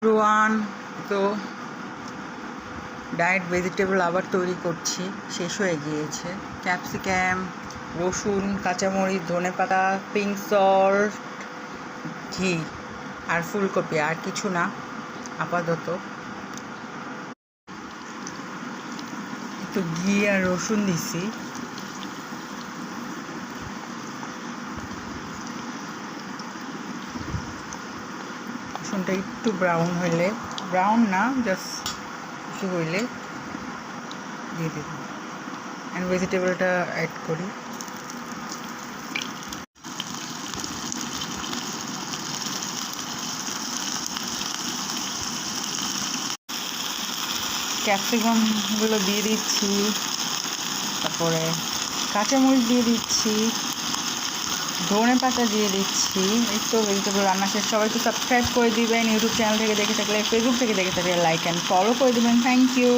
Rowan তো diet vegetable আবার তৈরি করছি, শেষ হয়ে গিয়েছে। ক্যাপসিকাম, রসুন, কাঁচামরিচ, ধনেপাতা, পিঙ্ক সল্ট, ঘি আর ফুলকপি, আর কিছু না আপাতত। একটু ঘি আর রসুন দিছি। রসুনটা একটু ব্রাউন হইলে, ব্রাউন না জাস্ট কিছু হইলে দিয়ে দেব, অ্যান্ড ভেজিটেবলটা অ্যাড করি। ক্যাপসিকামগুলো দিয়ে দিচ্ছি, তারপরে কাঁচামরিচ দিয়ে দিচ্ছি, ধনে পাতা দিয়ে দিচ্ছি। এই তো ভেজিটেবল রান্না শেষ। সবাই একটু সাবস্ক্রাইব করে দিবেন, ইউটিউব চ্যানেল থেকে দেখে থাকলে, ফেসবুক থেকে দেখে থাকলে লাইক অ্যান্ড ফলো করে দিবেন। Thank you.